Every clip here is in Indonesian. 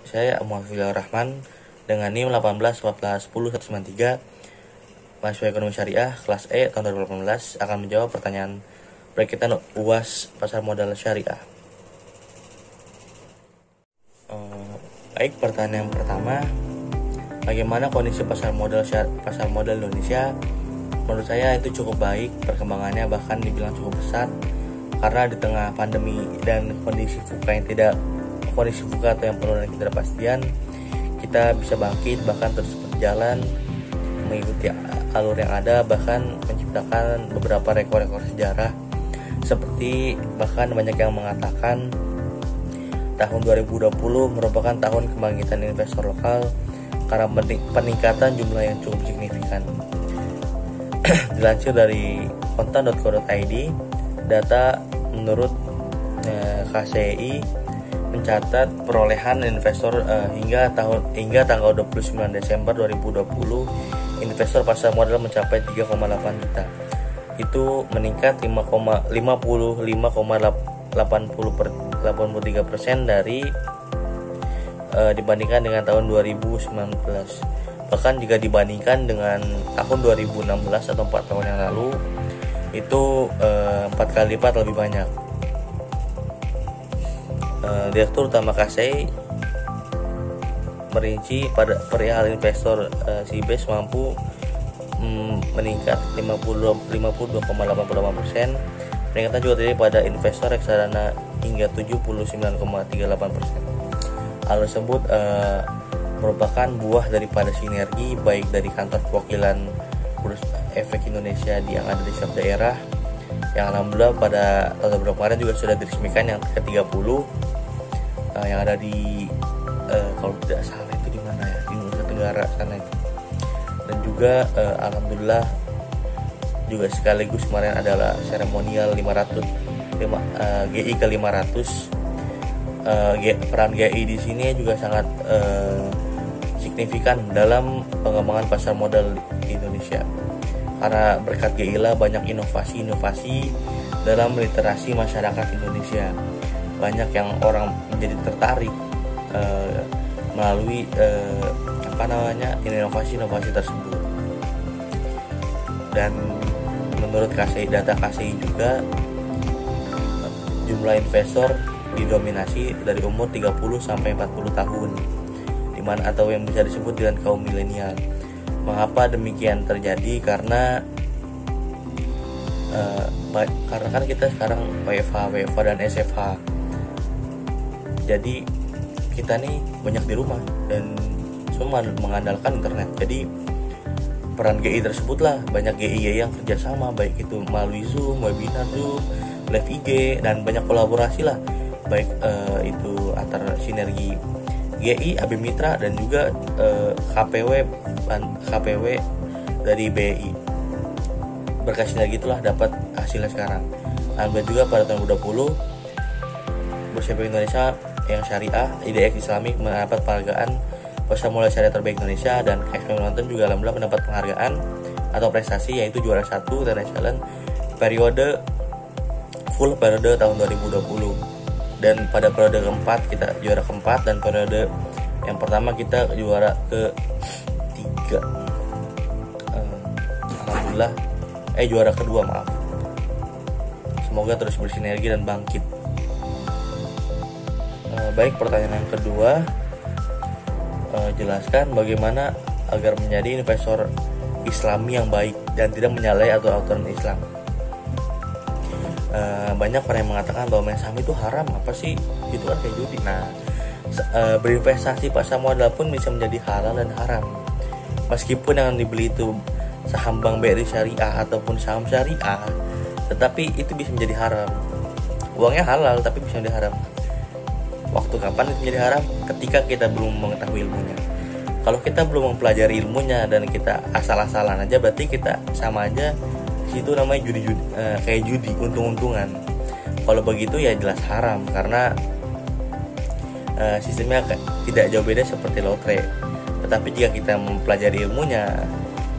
Saya Muhafizur Rahman dengan NIM 18 14 10 193, mahasiswa ekonomi syariah kelas E tahun 2018 akan menjawab pertanyaan berkaitan UAS pasar modal syariah. Baik, pertanyaan pertama, bagaimana kondisi pasar modal Indonesia? Menurut saya itu cukup baik, perkembangannya bahkan dibilang cukup pesat, karena di tengah pandemi dan kondisi VUCA atau yang penuh dengan ketidakpastian, kita bisa bangkit bahkan terus berjalan mengikuti alur yang ada, bahkan menciptakan beberapa rekor-rekor sejarah, seperti bahkan banyak yang mengatakan tahun 2020 merupakan tahun kebangkitan investor lokal karena peningkatan jumlah yang cukup signifikan. Dilansir dari kontan.co.id, data menurut KCI mencatat perolehan investor hingga tanggal 29 Desember 2020, investor pasar modal mencapai 3,8 juta. Itu meningkat 55,83% dari dibandingkan dengan tahun 2019. Bahkan jika dibandingkan dengan tahun 2016 atau 4 tahun yang lalu, itu 4 kali lipat lebih banyak. Direktur Utama KCI merinci pada perihal investor CBS mampu meningkat 52,88%. Peningkatan juga terjadi pada investor reksadana hingga 79,38%. Hal tersebut merupakan buah daripada sinergi baik dari kantor perwakilan Bursa Efek Indonesia yang ada di setiap daerah, yang alhamdulillah pada tahun kemarin juga sudah diresmikan yang ke-30 yang ada di kalau tidak salah itu di mana ya, di Nusa Tenggara sana itu. Dan juga alhamdulillah juga sekaligus kemarin adalah seremonial GI ke-500. Peran GI di sini juga sangat signifikan dalam pengembangan pasar modal di Indonesia. Karena berkat GI lah banyak inovasi dalam literasi masyarakat Indonesia. Banyak yang orang menjadi tertarik melalui inovasi tersebut. Dan menurut data KCI juga, jumlah investor didominasi dari umur 30 sampai 40 tahun, dimana atau yang bisa disebut dengan kaum milenial. Mengapa demikian terjadi? Karena kan kita sekarang WFH dan SFH. Jadi kita nih banyak di rumah dan semua mengandalkan internet. Jadi peran GI tersebutlah banyak GI yang kerjasama, baik itu melalui Zoom, webinar Zoom, live IG, dan banyak kolaborasi lah, baik itu antar sinergi GI, AB Mitra, dan juga KPW dari BI. Berkat sinergi itulah dapat hasilnya sekarang. Alhamdulillah juga pada tahun 2020 Bursa Efek Indonesia yang syariah IDX Islamic mendapat penghargaan pasar modal syariah terbaik Indonesia, dan KFM Nonton juga alhamdulillah mendapat penghargaan atau prestasi yaitu juara 1 dan challenge full periode tahun 2020. Dan pada periode keempat kita juara keempat, dan periode yang pertama kita juara ke-3. Alhamdulillah juara kedua, maaf. Semoga terus bersinergi dan bangkit. Baik, pertanyaan yang kedua, jelaskan bagaimana agar menjadi investor Islami yang baik dan tidak menyalahi aturan Islam. Banyak orang yang mengatakan bahwa main saham itu haram, apa sih, itu kan kayak judi. Nah, berinvestasi pasar modal pun bisa menjadi halal dan haram. Meskipun yang dibeli itu saham Bank BRI Syariah ataupun saham syariah, tetapi itu bisa menjadi haram. Uangnya halal tapi bisa menjadi haram. Waktu kapan itu menjadi haram? Ketika kita belum mengetahui ilmunya. Kalau kita belum mempelajari ilmunya dan kita asal-asalan aja, berarti kita sama aja itu namanya judi, kayak judi, untung-untungan. Kalau begitu ya jelas haram, karena sistemnya tidak jauh beda seperti lotre. Tetapi jika kita mempelajari ilmunya,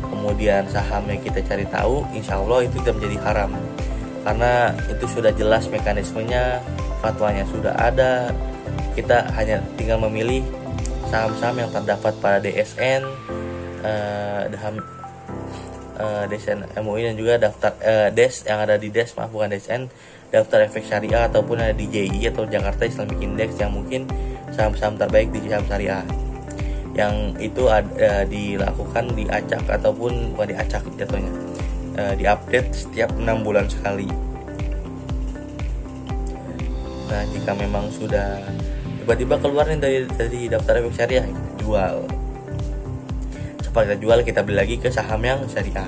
kemudian sahamnya kita cari tahu, insya Allah itu tidak menjadi haram, karena itu sudah jelas mekanismenya, fatwanya sudah ada, kita hanya tinggal memilih saham-saham yang terdapat pada DSN, DSN MUI, dan juga daftar DES yang ada di DES, maaf bukan DSN, daftar efek syariah, ataupun ada di JI atau Jakarta Islamic Index yang mungkin saham-saham terbaik di saham syariah, yang itu dilakukan diacak ataupun bukan diacak jatuhnya, diupdate setiap 6 bulan sekali. Nah, jika memang sudah tiba-tiba keluar nih dari daftar efek syariah, jual. Setelah kita jual, kita beli lagi ke saham yang syariah.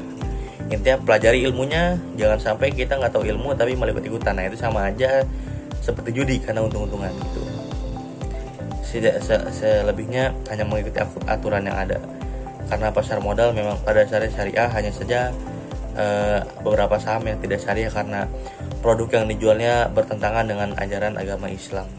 Intinya pelajari ilmunya, jangan sampai kita nggak tahu ilmu tapi malah ikut-ikutan. Nah, itu sama aja seperti judi karena untung-untungan gitu. Selebihnya hanya mengikuti aturan yang ada. Karena pasar modal memang pada dasarnya syariah, hanya saja beberapa saham yang tidak syariah karena produk yang dijualnya bertentangan dengan ajaran agama Islam.